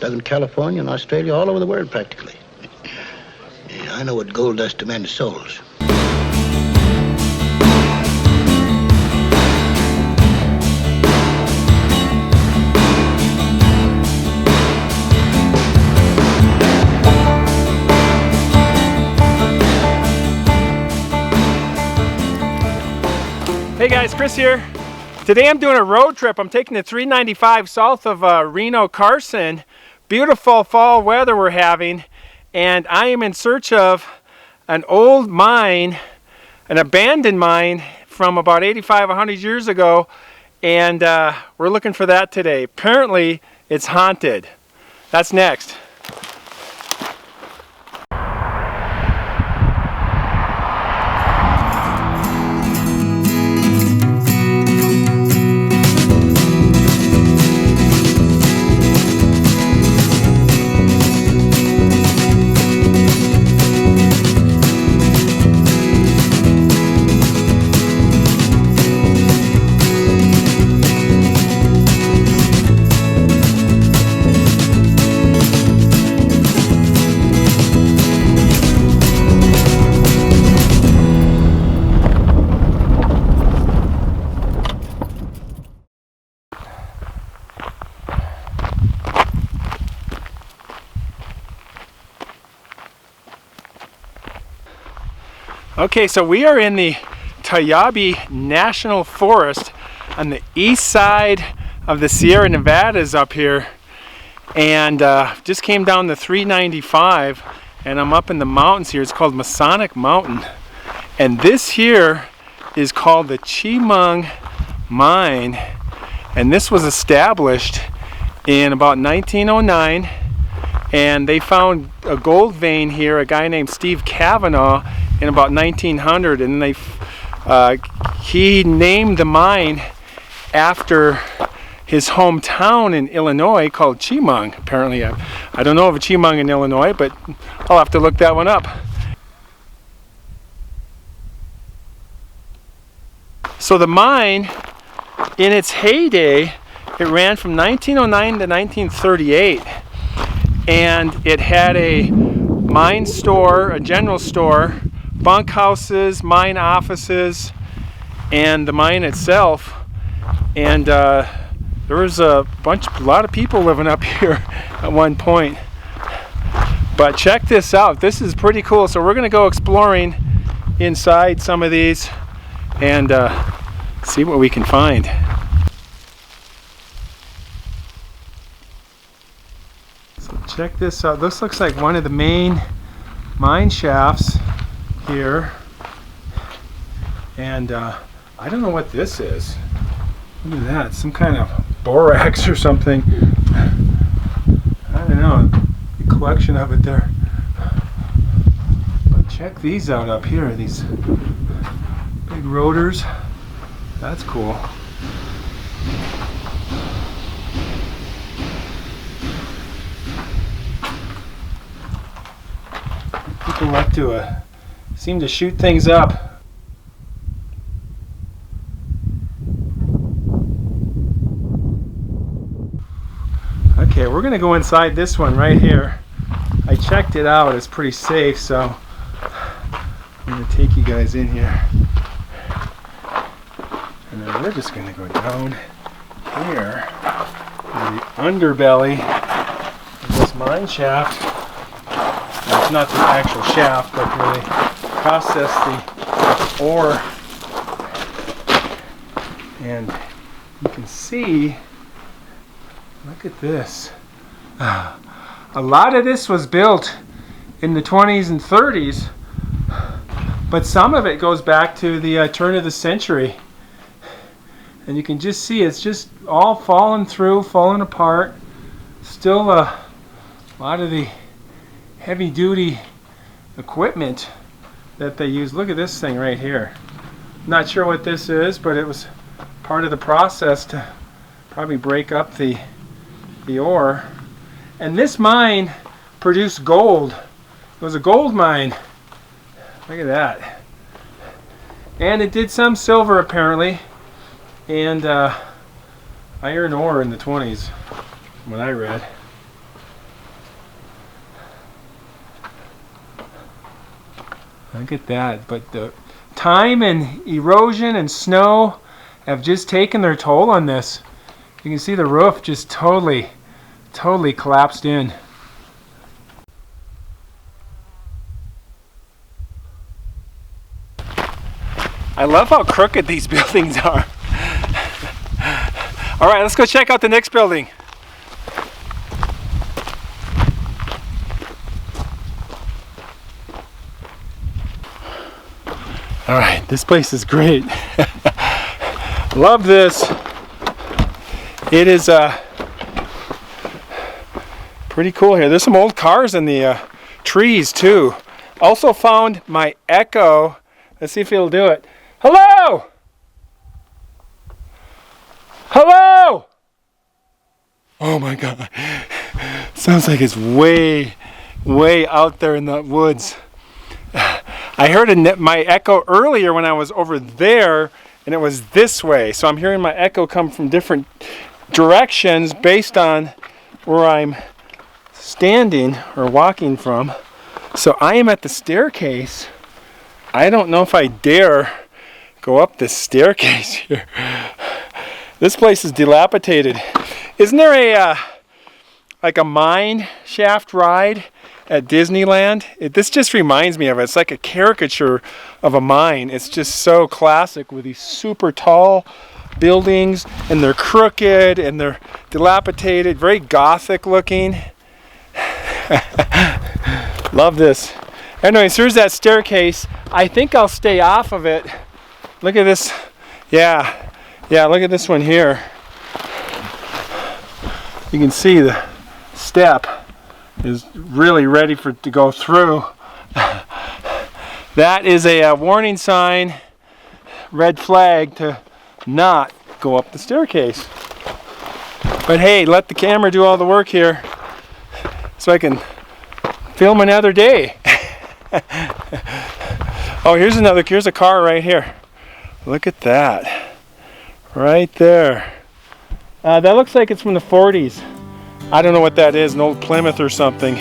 Dug in California and Australia, all over the world practically. Yeah, I know what gold does to men's souls. Hey guys, Chris here. Today I'm doing a road trip. I'm taking the 395 south of Reno, Carson. Beautiful fall weather we're having, and I am in search of an old mine, an abandoned mine from about 100 years ago, and we're looking for that today. Apparently it's haunted. That's next. Okay, so we are in the Tayabí National Forest on the east side of the Sierra Nevadas up here, and just came down the 395, and I'm up in the mountains here. It's called Masonic Mountain, and this here is called the Chemung Mine, and this was established in about 1909, and they found a gold vein here, a guy named Steve Kavanaugh, in about 1900, and he named the mine after his hometown in Illinois called Chemung. Apparently, I don't know of a Chemung in Illinois, but I'll have to look that one up. So the mine, in its heyday, it ran from 1909 to 1938, and it had a mine store, a general store, bunkhouses, mine offices, and the mine itself. And there was a lot of people living up here at one point. But check this out. This is pretty cool. So we're going to go exploring inside some of these and see what we can find. So check this out. This looks like one of the main mine shafts here, and I don't know what this is. Look at that, some kind of borax or something. I don't know, a collection of it there. But check these out up here, these big rotors. That's cool. People like to seem to shoot things up. Okay, we're gonna go inside this one right here. I checked it out, it's pretty safe, so I'm gonna take you guys in here. And then we're just gonna go down here to the underbelly of this mine shaft. Now, it's not the actual shaft, but really process the ore, and you can see, look at this. A lot of this was built in the 20s and 30s, but some of it goes back to the turn of the century, and you can just see it's just all falling through, falling apart. Still a lot of the heavy-duty equipment that they use. Look at this thing right here. Not sure what this is, but it was part of the process to probably break up the ore. And this mine produced gold. It was a gold mine. Look at that. And it did some silver apparently, and iron ore in the 20s, from what I read. Look at that. But the time and erosion and snow have just taken their toll on this. You can see the roof just totally collapsed in. I love how crooked these buildings are. All right, let's go check out the next building. All right, this place is great. Love this. It is pretty cool here. There's some old cars in the trees too. Also found my Echo. Let's see if it'll do it. Hello! Hello! Oh my God. Sounds like it's way out there in the woods. I heard my Echo earlier when I was over there, and it was this way. So I'm hearing my Echo come from different directions based on where I'm standing or walking from. So I am at the staircase. I don't know if I dare go up this staircase here. This place is dilapidated. Isn't there like a mine shaft ride at Disneyland? This just reminds me of it. It's like a caricature of a mine. It's just so classic with these super tall buildings, and they're crooked and they're dilapidated, very gothic looking. Love this. Anyways, here's that staircase. I think I'll stay off of it. Look at this. Yeah, look at this one here. You can see the step is really ready to go through. That is a warning sign, red flag to not go up the staircase. But hey, let the camera do all the work here so I can film another day. Oh, here's a car right here. Look at that. Right there. That looks like it's from the 40s. I don't know what that is, an old Plymouth or something.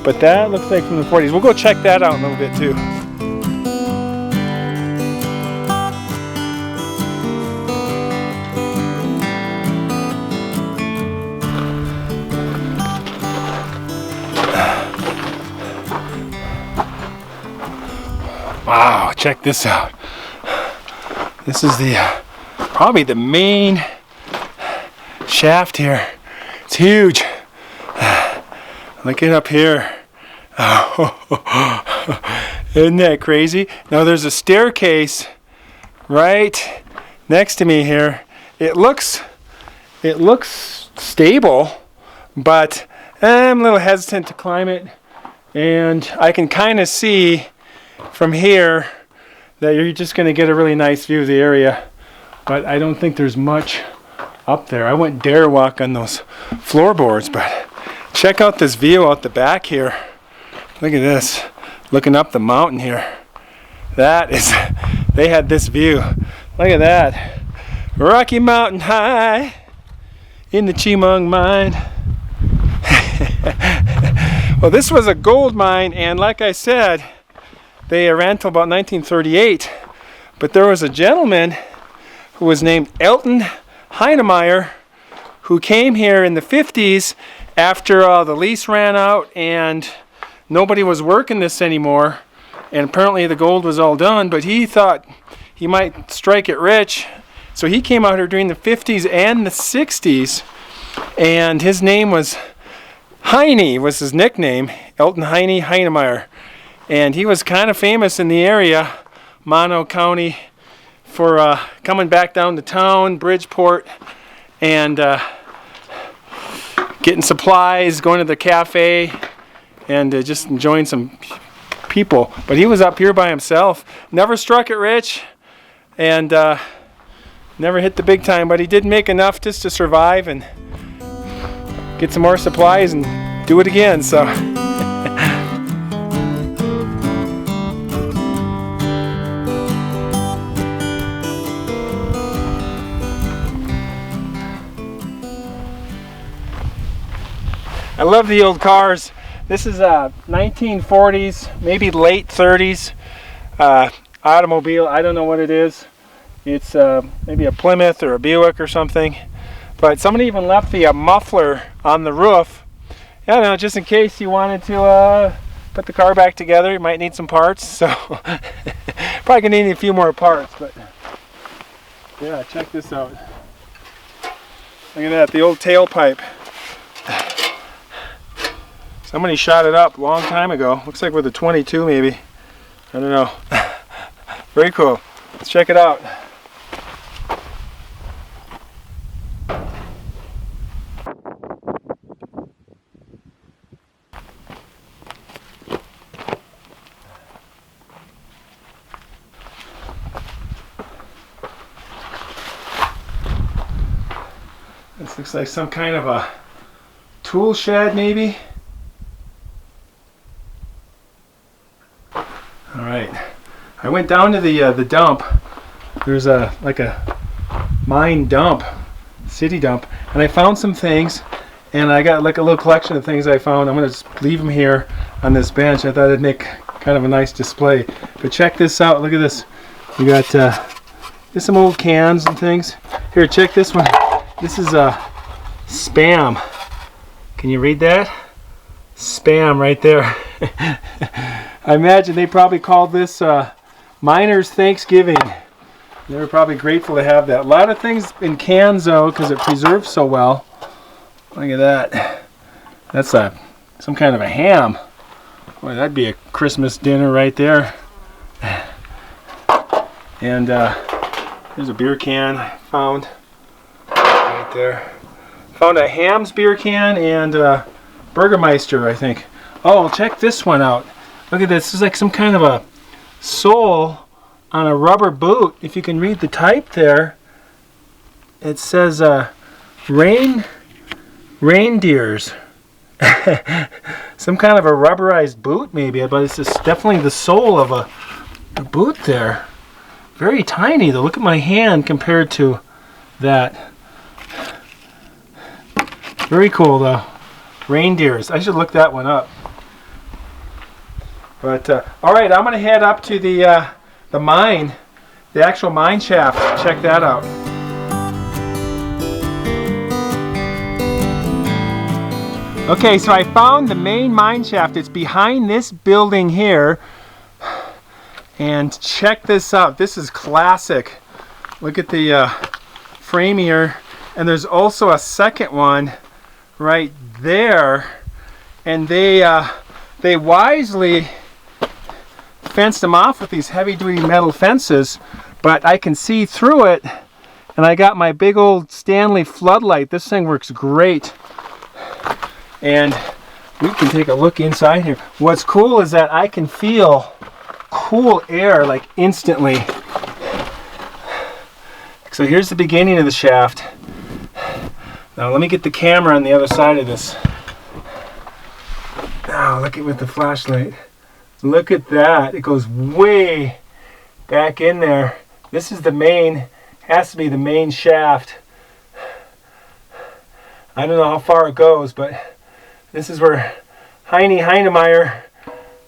But that looks like from the 40s. We'll go check that out in a little bit too. Wow, check this out. This is probably the main shaft here. It's huge. Look it up here. Oh, isn't that crazy? Now there's a staircase right next to me here. It looks stable, but I'm a little hesitant to climb it, and I can kind of see from here that you're just going to get a really nice view of the area, but I don't think there's much up there. I wouldn't dare walk on those floorboards, but check out this view out the back here. Look at this, looking up the mountain here. That is, they had this view. Look at that. Rocky Mountain High in the Chemung Mine. Well, this was a gold mine, and like I said, they ran till about 1938. But there was a gentleman who was named Elton Heinemeyer who came here in the 50s after the lease ran out and nobody was working this anymore, and apparently the gold was all done, but he thought he might strike it rich, so he came out here during the 50s and the 60s, and his name was Heine, was his nickname, Elton Heine Heinemeyer, and he was kind of famous in the area, Mono County, for coming back down to town, Bridgeport, and getting supplies, going to the cafe, and just enjoying some people. But he was up here by himself, never struck it rich, and never hit the big time, but he did make enough just to survive and get some more supplies and do it again. So I love the old cars. This is 1940s, maybe late 30s automobile. I don't know what it is. It's maybe a Plymouth or a Buick or something. But somebody even left the muffler on the roof. I don't know, just in case you wanted to put the car back together. You might need some parts. So probably gonna need a few more parts. But yeah, check this out. Look at that, the old tailpipe. Somebody shot it up a long time ago. Looks like with a 22 maybe. I don't know. Very cool. Let's check it out. This looks like some kind of a tool shed maybe. Alright, I went down to the dump. There's like a mine dump, city dump, and I found some things, and I got like a little collection of things I found. I'm going to just leave them here on this bench. I thought it'd make kind of a nice display. But check this out, look at this. We got just some old cans and things. Here, check this one. This is Spam. Can you read that? Spam right there. I imagine they probably called this Miners Thanksgiving. They were probably grateful to have that. A lot of things in cans though, because it preserves so well. Look at that. That's some kind of a ham. Boy, that'd be a Christmas dinner right there. And there's a beer can I found right there. Found a Ham's beer can and Burgermeister, I think. Oh, check this one out. Look at this. This is like some kind of a sole on a rubber boot. If you can read the type there, it says reindeers. Some kind of a rubberized boot maybe, but it's just definitely the sole of a boot there. Very tiny though. Look at my hand compared to that. Very cool though. Reindeers. I should look that one up. But all right, I'm gonna head up to the mine, the actual mine shaft. Check that out. Okay, so I found the main mine shaft. It's behind this building here. And check this out. This is classic. Look at the frame here. And there's also a second one right there. And they wisely fenced them off with these heavy-duty metal fences, but I can see through it, and I got my big old Stanley floodlight. This thing works great. And we can take a look inside here. What's cool is that I can feel cool air like instantly. So here's the beginning of the shaft. Now let me get the camera on the other side of this. Now look at with the flashlight. Look at that. It goes way back in there. This is the main, has to be the main shaft. I don't know how far it goes, but this is where Heine Heinemeyer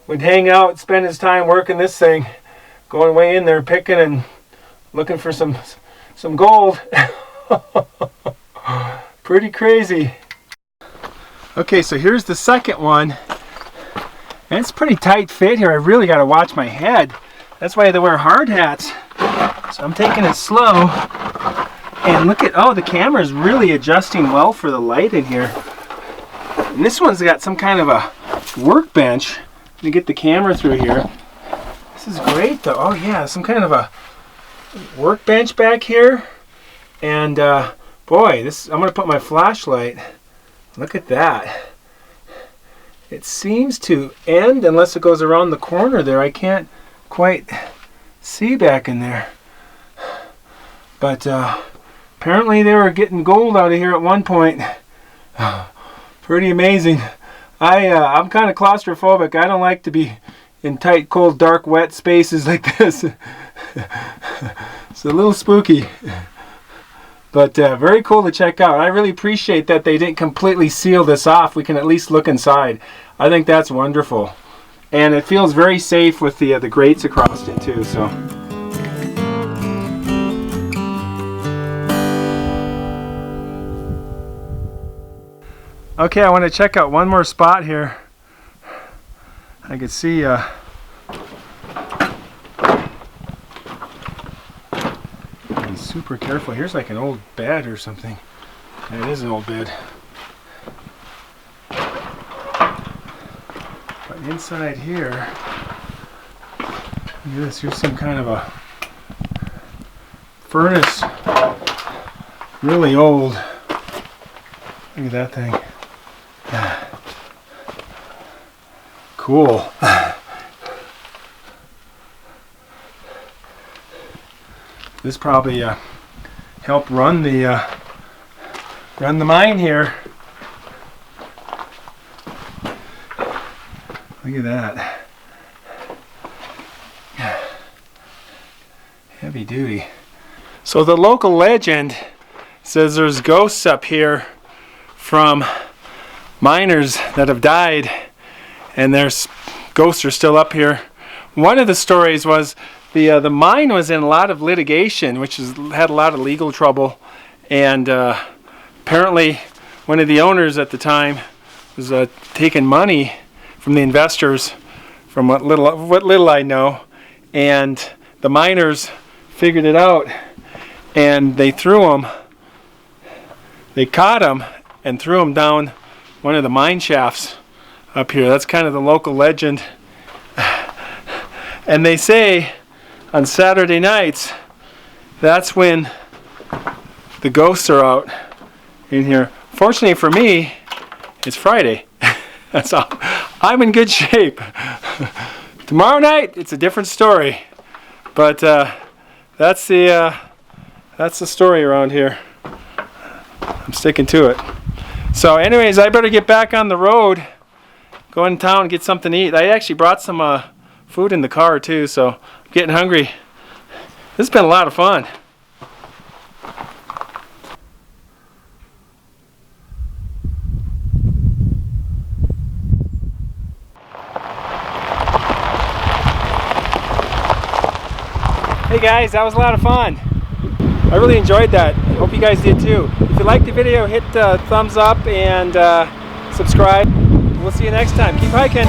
would hang out, spend his time working this thing, going way in there, picking and looking for some gold. Pretty crazy. Okay, so here's the second one. And it's pretty tight fit here. I really got to watch my head. That's why they wear hard hats. So I'm taking it slow. And look at, oh, the camera's really adjusting well for the light in here. And this one's got some kind of a workbench to get the camera through here. This is great though. Oh yeah, some kind of a workbench back here. And boy, this, I'm going to put my flashlight. Look at that. It seems to end unless it goes around the corner there. I can't quite see back in there. But apparently they were getting gold out of here at one point. Pretty amazing. I'm kind of claustrophobic. I don't like to be in tight, cold, dark, wet spaces like this. It's a little spooky. But very cool to check out. I really appreciate that they didn't completely seal this off. We can at least look inside. I think that's wonderful. and it feels very safe with the grates across it too. So. Okay, I want to check out one more spot here. I can see be super careful. Here's like an old bed or something. Yeah, it is an old bed. But inside here, look at this. Here's some kind of a furnace. Really old. Look at that thing. Cool. This probably helped run the mine here. Look at that. Heavy duty. So the local legend says there's ghosts up here from miners that have died, and there's ghosts are still up here. One of the stories was the mine was in a lot of litigation, which had a lot of legal trouble, and apparently one of the owners at the time was taking money from the investors, from what little I know, and the miners figured it out, and they caught him and threw him down one of the mine shafts up here. That's kind of the local legend. And they say on Saturday nights, that's when the ghosts are out in here. Fortunately for me, it's Friday. That's all. I'm in good shape. Tomorrow night, it's a different story. But that's the story around here. I'm sticking to it. So anyways, I better get back on the road, go in town and get something to eat. I actually brought some food in the car too, so I'm getting hungry. This has been a lot of fun. Hey guys, that was a lot of fun. I really enjoyed that. Hope you guys did too. If you liked the video, hit thumbs up and subscribe. We'll see you next time. Keep hiking.